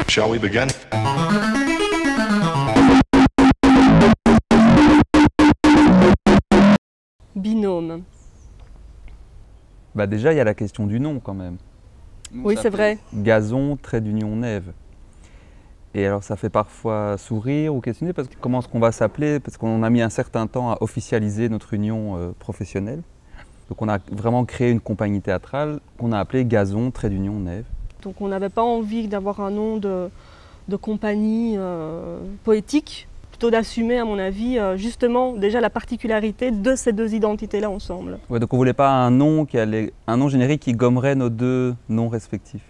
Shall we begin? Binôme. Bah déjà, il y a la question du nom quand même. Oui, c'est vrai. Gazon, trait d'union, Nève. Et alors ça fait parfois sourire ou questionner parce que comment est-ce qu'on va s'appeler? Parce qu'on a mis un certain temps à officialiser notre union professionnelle. Donc on a vraiment créé une compagnie théâtrale qu'on a appelée Gazon, trait d'union, Nève. Donc on n'avait pas envie d'avoir un nom de compagnie poétique, plutôt d'assumer à mon avis justement déjà la particularité de ces deux identités-là ensemble. Ouais, donc on ne voulait pas un nom générique qui gommerait nos deux noms respectifs.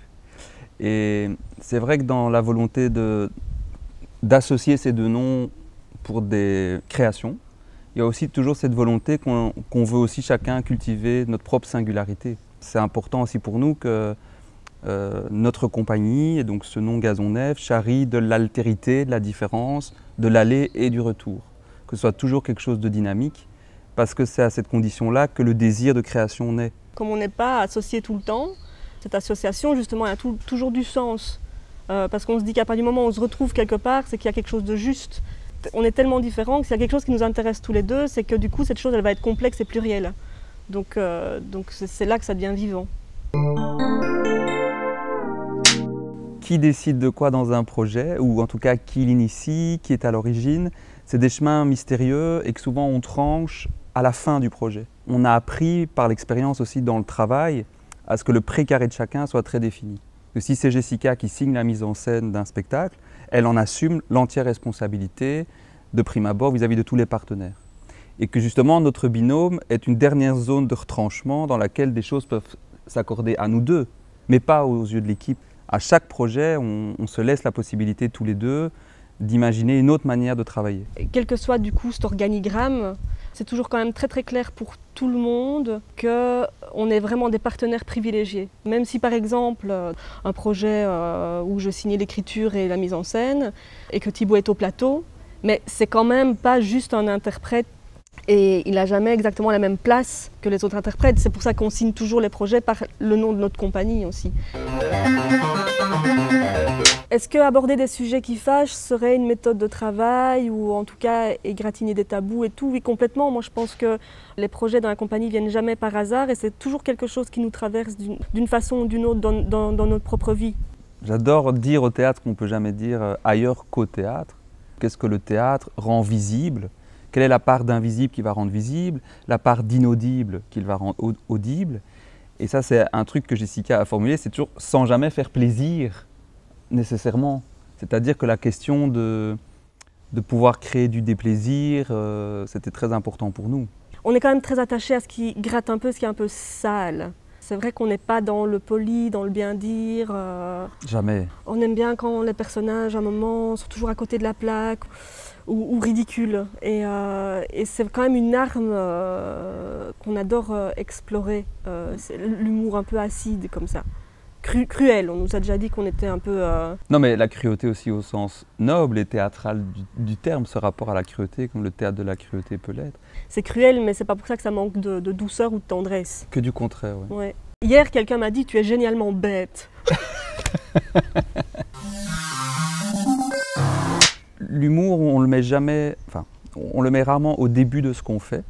Et c'est vrai que dans la volonté d'associer ces deux noms pour des créations, il y a aussi toujours cette volonté qu'on veut aussi chacun cultiver notre propre singularité. C'est important aussi pour nous que notre compagnie, et donc ce nom Gazon Nève, charrie de l'altérité, de la différence, de l'aller et du retour. Que ce soit toujours quelque chose de dynamique, parce que c'est à cette condition-là que le désir de création naît. Comme on n'est pas associé tout le temps, cette association justement a toujours du sens. Parce qu'on se dit qu'à partir du moment où on se retrouve quelque part, c'est qu'il y a quelque chose de juste. On est tellement différents que s'il y a quelque chose qui nous intéresse tous les deux, c'est que du coup cette chose elle va être complexe et plurielle. Donc c'est là que ça devient vivant. Qui décide de quoi dans un projet, ou en tout cas qui l'initie, qui est à l'origine, c'est des chemins mystérieux et que souvent on tranche à la fin du projet. On a appris par l'expérience aussi dans le travail à ce que le précaré de chacun soit très défini. Que si c'est Jessica qui signe la mise en scène d'un spectacle, elle en assume l'entière responsabilité de prime abord vis-à-vis de tous les partenaires. Et que justement notre binôme est une dernière zone de retranchement dans laquelle des choses peuvent s'accorder à nous deux, mais pas aux yeux de l'équipe. À chaque projet, on se laisse la possibilité tous les deux d'imaginer une autre manière de travailler. Et quel que soit du coup cet organigramme, c'est toujours quand même très très clair pour tout le monde qu'on est vraiment des partenaires privilégiés. Même si par exemple un projet où je signais l'écriture et la mise en scène et que Thibaut est au plateau, mais c'est quand même pas juste un interprète et il n'a jamais exactement la même place que les autres interprètes. C'est pour ça qu'on signe toujours les projets par le nom de notre compagnie aussi. Est-ce que aborder des sujets qui fâchent serait une méthode de travail ou en tout cas égratigner des tabous et tout? Oui, complètement. Moi, je pense que les projets dans la compagnie viennent jamais par hasard et c'est toujours quelque chose qui nous traverse d'une façon ou d'une autre dans notre propre vie. J'adore dire au théâtre qu'on ne peut jamais dire ailleurs qu'au théâtre. Qu'est-ce que le théâtre rend visible? Quelle est la part d'invisible qui va rendre visible? La part d'inaudible qu'il va rendre audible? Et ça, c'est un truc que Jessica a formulé, c'est toujours sans jamais faire plaisir nécessairement. C'est-à-dire que la question de pouvoir créer du déplaisir, c'était très important pour nous. On est quand même très attaché à ce qui gratte un peu, ce qui est un peu sale. C'est vrai qu'on n'est pas dans le poli, dans le bien dire. Jamais. On aime bien quand les personnages, à un moment, sont toujours à côté de la plaque ou ridicules. Et c'est quand même une arme qu'on adore explorer. C'est l'humour un peu acide, comme ça. Cruel, on nous a déjà dit qu'on était un peu... Non mais la cruauté aussi au sens noble et théâtral du terme, ce rapport à la cruauté, comme le théâtre de la cruauté peut l'être. C'est cruel, mais c'est pas pour ça que ça manque de douceur ou de tendresse. Que du contraire, oui. Ouais. Hier, quelqu'un m'a dit « tu es génialement bête ». L'humour, on le met jamais, enfin, on le met rarement au début de ce qu'on fait,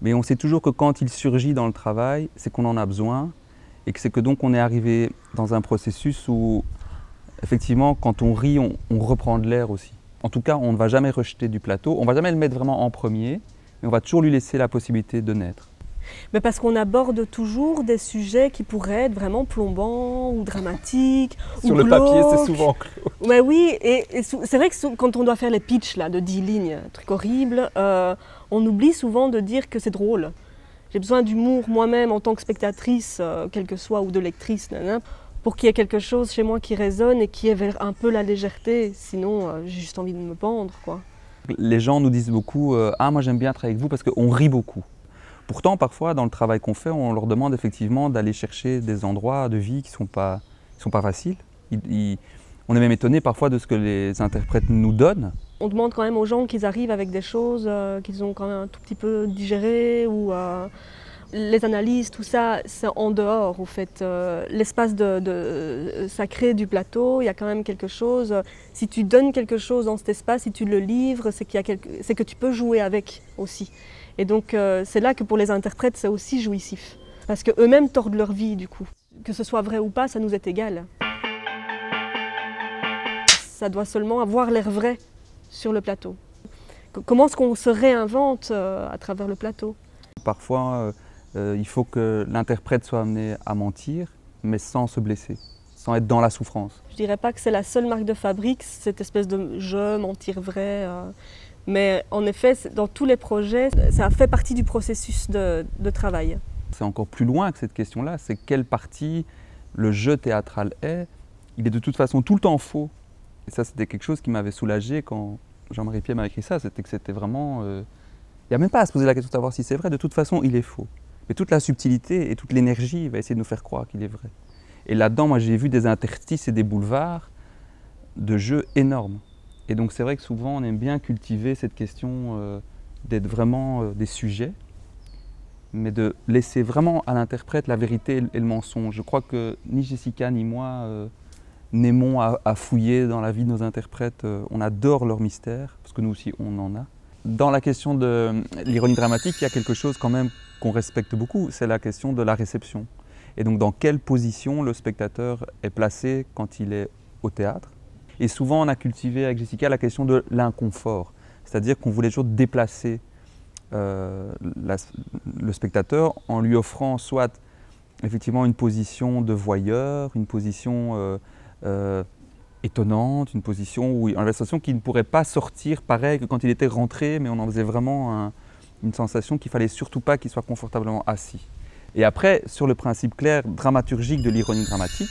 mais on sait toujours que quand il surgit dans le travail, c'est qu'on en a besoin. Et que c'est que donc on est arrivé dans un processus où, effectivement, quand on rit, on reprend de l'air aussi. En tout cas, on ne va jamais rejeter du plateau, on ne va jamais le mettre vraiment en premier, mais on va toujours lui laisser la possibilité de naître. Mais parce qu'on aborde toujours des sujets qui pourraient être vraiment plombants ou dramatiques. Sur ou le glauques. papier, c'est souvent glauque. Ouais, oui, et c'est vrai que quand on doit faire les pitchs là, de 10 lignes, un truc horrible, on oublie souvent de dire que c'est drôle. J'ai besoin d'humour moi-même en tant que spectatrice, quelle que soit, ou de lectrice, pour qu'il y ait quelque chose chez moi qui résonne et qui est vers un peu la légèreté. Sinon, j'ai juste envie de me pendre, quoi. Les gens nous disent beaucoup « Ah, moi j'aime bien travailler avec vous parce qu'on rit beaucoup ». Pourtant, parfois, dans le travail qu'on fait, on leur demande effectivement d'aller chercher des endroits de vie qui ne sont pas faciles. On est même étonné parfois de ce que les interprètes nous donnent. On demande quand même aux gens qu'ils arrivent avec des choses qu'ils ont quand même un tout petit peu digérées ou Les analyses, tout ça, c'est en dehors, au fait. L'espace sacré du plateau, il y a quand même quelque chose. Si tu donnes quelque chose dans cet espace, si tu le livres, c'est que tu peux jouer avec aussi. Et donc, c'est là que pour les interprètes, c'est aussi jouissif. Parce qu'eux-mêmes tordent leur vie, du coup. Que ce soit vrai ou pas, ça nous est égal. Ça doit seulement avoir l'air vrai sur le plateau. Comment est-ce qu'on se réinvente à travers le plateau? Parfois, il faut que l'interprète soit amené à mentir, mais sans se blesser, sans être dans la souffrance. Je ne dirais pas que c'est la seule marque de fabrique, cette espèce de jeu, mentir vrai. Mais en effet, dans tous les projets, ça fait partie du processus de travail. C'est encore plus loin que cette question-là, c'est quelle partie le jeu théâtral est. Il est de toute façon tout le temps faux. Et ça, c'était quelque chose qui m'avait soulagé quand Jean-Marie Pied m'a écrit ça, c'était que c'était vraiment... Il n'y a même pas à se poser la question de savoir si c'est vrai, de toute façon, il est faux. Mais toute la subtilité et toute l'énergie va essayer de nous faire croire qu'il est vrai. Et là-dedans, moi, j'ai vu des interstices et des boulevards de jeux énormes. Et donc, c'est vrai que souvent, on aime bien cultiver cette question d'être vraiment des sujets, mais de laisser vraiment à l'interprète la vérité et le mensonge. Je crois que ni Jessica ni moi n'aimons à fouiller dans la vie de nos interprètes. On adore leur mystère, parce que nous aussi, on en a. Dans la question de l'ironie dramatique, il y a quelque chose quand même qu'on respecte beaucoup, c'est la question de la réception. Et donc, dans quelle position le spectateur est placé quand il est au théâtre. Et souvent, on a cultivé avec Jessica la question de l'inconfort, c'est-à-dire qu'on voulait toujours déplacer le spectateur en lui offrant soit effectivement une position de voyeur, une position étonnante, une position où on avait l'impression qu'il ne pourrait pas sortir pareil que quand il était rentré, mais on en faisait vraiment une sensation qu'il ne fallait surtout pas qu'il soit confortablement assis. Et après, sur le principe clair dramaturgique de l'ironie dramatique,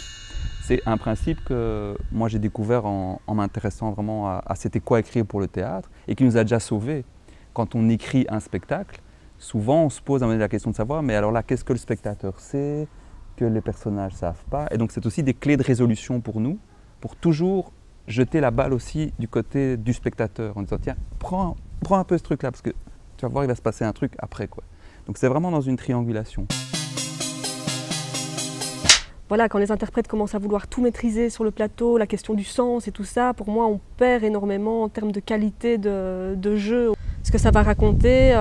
c'est un principe que moi j'ai découvert en m'intéressant vraiment à c'était quoi écrire pour le théâtre et qui nous a déjà sauvés. Quand on écrit un spectacle, souvent on se pose à un moment donné la question de savoir mais alors là qu'est-ce que le spectateur sait, que les personnages ne savent pas. Et donc c'est aussi des clés de résolution pour nous, pour toujours jeter la balle aussi du côté du spectateur en disant tiens, prends un peu ce truc là parce que tu vas voir il va se passer un truc après quoi. Donc c'est vraiment dans une triangulation. Voilà, quand les interprètes commencent à vouloir tout maîtriser sur le plateau, la question du sens et tout ça, pour moi on perd énormément en termes de qualité de jeu. Ce que ça va raconter,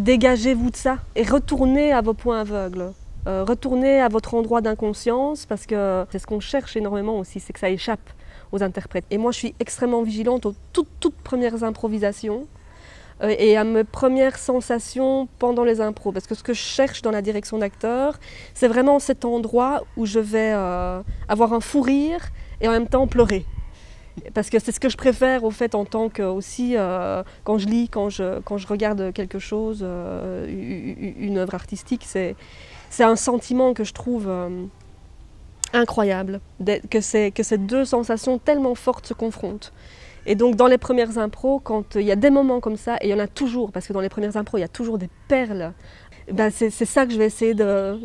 dégagez-vous de ça et retournez à vos points aveugles. Retournez à votre endroit d'inconscience parce que c'est ce qu'on cherche énormément aussi, c'est que ça échappe aux interprètes. Et moi je suis extrêmement vigilante aux toutes premières improvisations et à mes premières sensations pendant les impros. Parce que ce que je cherche dans la direction d'acteur, c'est vraiment cet endroit où je vais avoir un fou rire et en même temps pleurer. Parce que c'est ce que je préfère au fait en tant que aussi quand je lis, quand je regarde quelque chose, une œuvre artistique, c'est un sentiment que je trouve incroyable, que ces deux sensations tellement fortes se confrontent. Et donc dans les premières impros, quand il y a des moments comme ça, et il y en a toujours, parce que dans les premières impros il y a toujours des perles, ben c'est ça que je vais essayer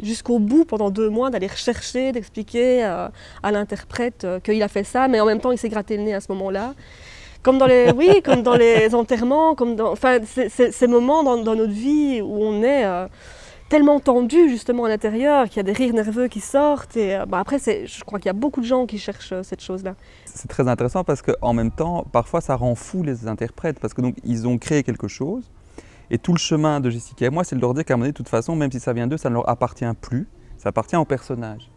jusqu'au bout, pendant 2 mois, d'aller rechercher, d'expliquer à l'interprète qu'il a fait ça, mais en même temps il s'est gratté le nez à ce moment-là. Comme dans les, comme dans les enterrements, enfin, ces moments dans notre vie où on est tellement tendu justement à l'intérieur, qu'il y a des rires nerveux qui sortent. Et après, je crois qu'il y a beaucoup de gens qui cherchent cette chose-là. C'est très intéressant parce qu'en même temps, parfois ça rend fou les interprètes parce que donc ils ont créé quelque chose et tout le chemin de Jessica et moi, c'est de leur dire qu'à un moment donné, de toute façon, même si ça vient d'eux, ça ne leur appartient plus, ça appartient au personnage.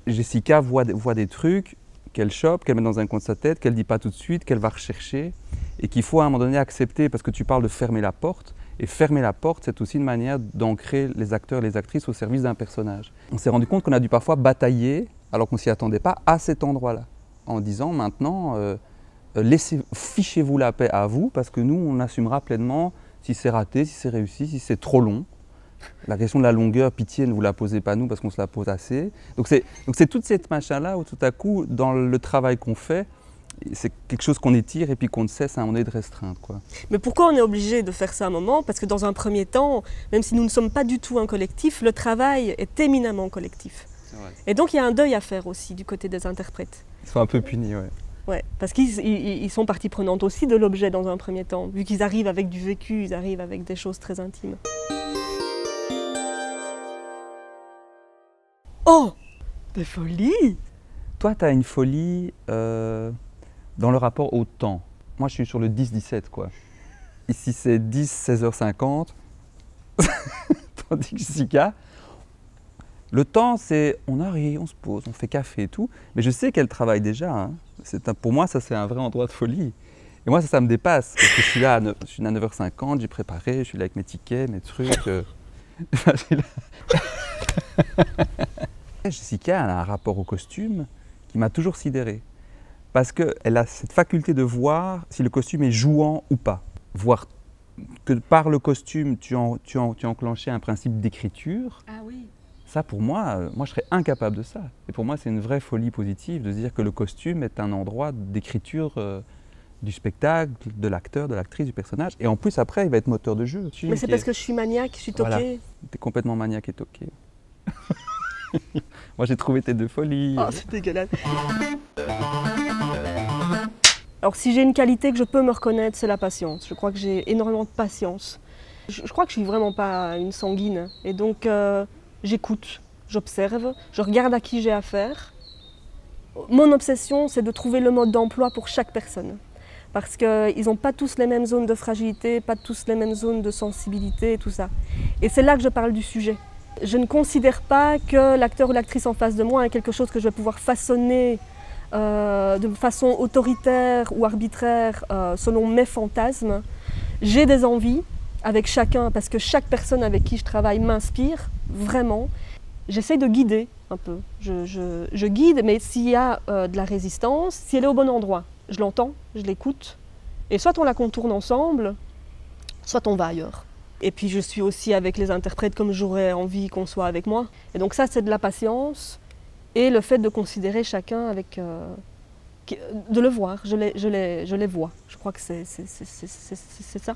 Jessica voit des trucs qu'elle chope, qu'elle met dans un coin de sa tête, qu'elle ne dit pas tout de suite, qu'elle va rechercher et qu'il faut à un moment donné accepter parce que tu parles de fermer la porte. Et fermer la porte, c'est aussi une manière d'ancrer les acteurs et les actrices au service d'un personnage. On s'est rendu compte qu'on a dû parfois batailler, alors qu'on ne s'y attendait pas, à cet endroit-là. En disant maintenant, fichez-vous la paix à vous, parce que nous, on assumera pleinement si c'est raté, si c'est réussi, si c'est trop long. La question de la longueur, pitié, ne vous la posez pas nous, parce qu'on se la pose assez. Donc c'est toute cette machin-là où tout à coup, dans le travail qu'on fait, c'est quelque chose qu'on étire et puis qu'on ne cesse à un moment donné de restreindre, quoi. Mais pourquoi on est obligé de faire ça à un moment? Parce que dans un premier temps, même si nous ne sommes pas du tout un collectif, le travail est éminemment collectif. Et donc il y a un deuil à faire aussi du côté des interprètes. Ils sont un peu punis, ouais. Ouais, parce qu'ils sont partie prenante aussi de l'objet dans un premier temps, vu qu'ils arrivent avec du vécu, ils arrivent avec des choses très intimes. Oh, des folies! Toi, tu as une folie dans le rapport au temps. Moi, je suis sur le 10-17, quoi. Ici, c'est 10-16h50, tandis que Jessica, le temps, c'est on arrive, on se pose, on fait café et tout, mais je sais qu'elle travaille déjà. Hein. Pour moi, ça, c'est un vrai endroit de folie. Et moi, ça me dépasse, parce que je suis là à 9h50, j'ai préparé, je suis là avec mes tickets, mes trucs. Jessica, elle a un rapport au costume qui m'a toujours sidéré. Parce qu'elle a cette faculté de voir si le costume est jouant ou pas. Voir que par le costume, tu enclenchais un principe d'écriture. Ah oui. Ça, pour moi, je serais incapable de ça. Et pour moi, c'est une vraie folie positive de se dire que le costume est un endroit d'écriture du spectacle, de l'acteur, de l'actrice, du personnage. Et en plus, après, il va être moteur de jeu. Mais c'est parce que je suis maniaque, je suis toquée. Voilà. T'es complètement maniaque et toquée. Moi, j'ai trouvé tes deux folies. Oh, c'est dégueulasse. Alors, si j'ai une qualité que je peux me reconnaître, c'est la patience. Je crois que j'ai énormément de patience. Je crois que je suis vraiment pas une sanguine. Et donc, j'écoute, j'observe, je regarde à qui j'ai affaire. Mon obsession, c'est de trouver le mode d'emploi pour chaque personne. Parce qu'ils n'ont pas tous les mêmes zones de fragilité, pas tous les mêmes zones de sensibilité et tout ça. Et c'est là que je parle du sujet. Je ne considère pas que l'acteur ou l'actrice en face de moi est quelque chose que je vais pouvoir façonner de façon autoritaire ou arbitraire selon mes fantasmes. J'ai des envies avec chacun parce que chaque personne avec qui je travaille m'inspire vraiment. J'essaie de guider un peu. Je guide, mais s'il y a de la résistance, si elle est au bon endroit, je l'entends, je l'écoute. Et soit on la contourne ensemble, soit on va ailleurs. Et puis je suis aussi avec les interprètes comme j'aurais envie qu'on soit avec moi. Et donc ça, c'est de la patience et le fait de considérer chacun avec... de le voir, je les vois. Je crois que c'est ça.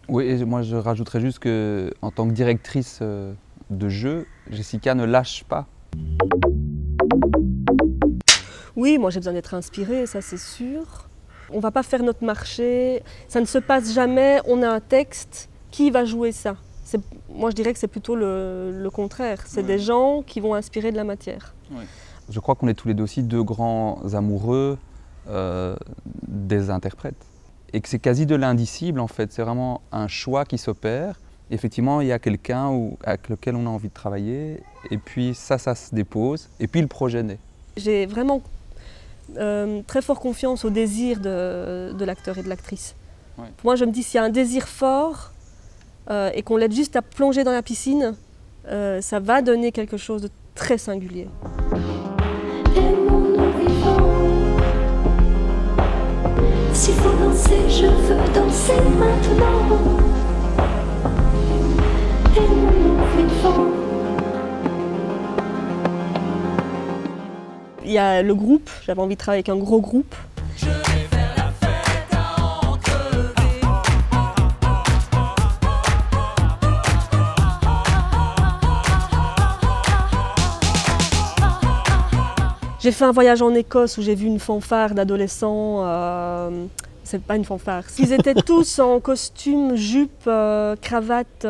Oui, et moi je rajouterais juste qu'en tant que directrice de jeu, Jessica ne lâche pas. Oui, moi j'ai besoin d'être inspirée, ça c'est sûr. On ne va pas faire notre marché, ça ne se passe jamais, on a un texte. Qui va jouer ça? Moi, je dirais que c'est plutôt le contraire. C'est des gens qui vont inspirer de la matière. Ouais. Je crois qu'on est tous les deux aussi deux grands amoureux des interprètes. Et que c'est quasi de l'indicible, en fait. C'est vraiment un choix qui s'opère. Effectivement, il y a quelqu'un avec lequel on a envie de travailler. Et puis ça se dépose. Et puis le projet naît. J'ai vraiment très fort confiance au désir de l'acteur et de l'actrice. Ouais. Pour moi, je me dis, s'il y a un désir fort, et qu'on l'aide juste à plonger dans la piscine, ça va donner quelque chose de très singulier. S'il faut danser, je veux danser maintenant. Il y a le groupe, j'avais envie de travailler avec un gros groupe. J'ai fait un voyage en Écosse où j'ai vu une fanfare d'adolescents, c'est pas une fanfare. Ils étaient tous en costume, jupe, cravate,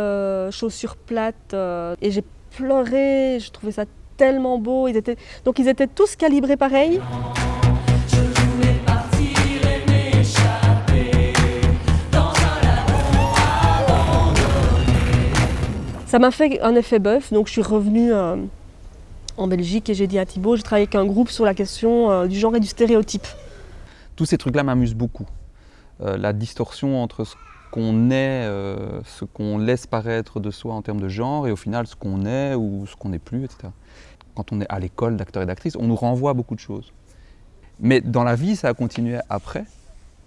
chaussures plates et j'ai pleuré, je trouvais ça tellement beau. Donc ils étaient tous calibrés pareil. Ça m'a fait un effet bœuf, donc je suis revenue en Belgique et j'ai dit à Thibaut, je travaille avec un groupe sur la question du genre et du stéréotype. Tous ces trucs-là m'amusent beaucoup. La distorsion entre ce qu'on est, ce qu'on laisse paraître de soi en termes de genre et au final ce qu'on est ou ce qu'on n'est plus, etc. Quand on est à l'école d'acteurs et d'actrices, on nous renvoie beaucoup de choses. Mais dans la vie, ça a continué après.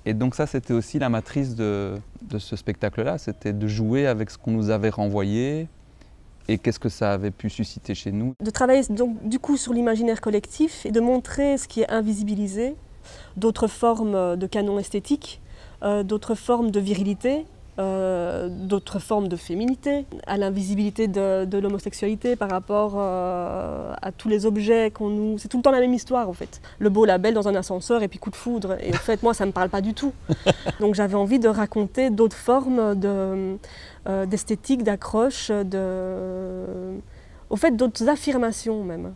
Et donc ça, c'était aussi la matrice de ce spectacle-là, c'était de jouer avec ce qu'on nous avait renvoyé. Et qu'est-ce que ça avait pu susciter chez nous? De travailler donc, du coup sur l'imaginaire collectif et de montrer ce qui est invisibilisé, d'autres formes de canon esthétique, d'autres formes de virilité d'autres formes de féminité, à l'invisibilité de l'homosexualité par rapport à tous les objets qu'on nous... C'est tout le temps la même histoire en fait. Le beau, la belle dans un ascenseur et puis coup de foudre. Et en fait, moi, ça ne me parle pas du tout. Donc j'avais envie de raconter d'autres formes d'esthétique, d'accroche, au fait d'autres affirmations même.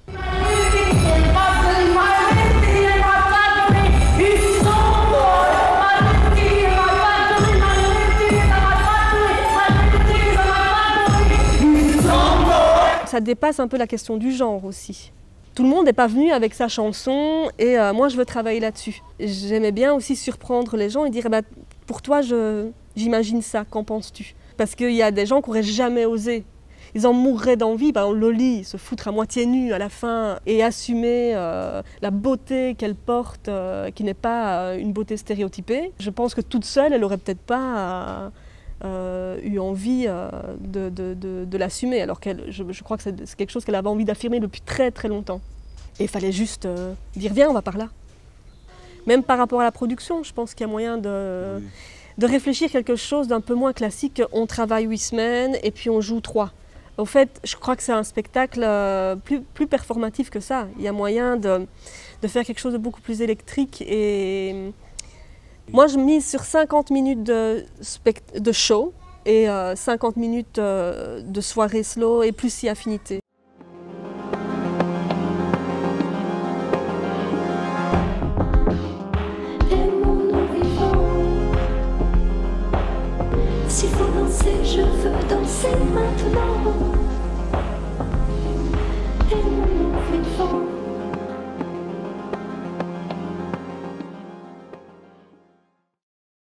Ça dépasse un peu la question du genre aussi. Tout le monde n'est pas venu avec sa chanson et moi je veux travailler là-dessus. J'aimais bien aussi surprendre les gens et dire pour toi j'imagine ça, qu'en penses-tu? Parce qu'il y a des gens qui n'auraient jamais osé. Ils en mourraient d'envie, par exemple Loli, se foutre à moitié nue à la fin et assumer la beauté qu'elle porte, qui n'est pas une beauté stéréotypée. Je pense que toute seule, elle n'aurait peut-être pas eu envie de l'assumer, alors que je crois que c'est quelque chose qu'elle avait envie d'affirmer depuis très très longtemps. Et il fallait juste dire viens, on va par là. Même par rapport à la production, je pense qu'il y a moyen de réfléchir quelque chose d'un peu moins classique. On travaille 8 semaines et puis on joue 3. Au fait, je crois que c'est un spectacle plus performatif que ça. Il y a moyen de faire quelque chose de beaucoup plus électrique. Et moi, je mise sur 50 minutes de show et 50 minutes de soirée slow et plus si affinité. Aimons-nous vivants. S'il faut danser, je veux danser maintenant.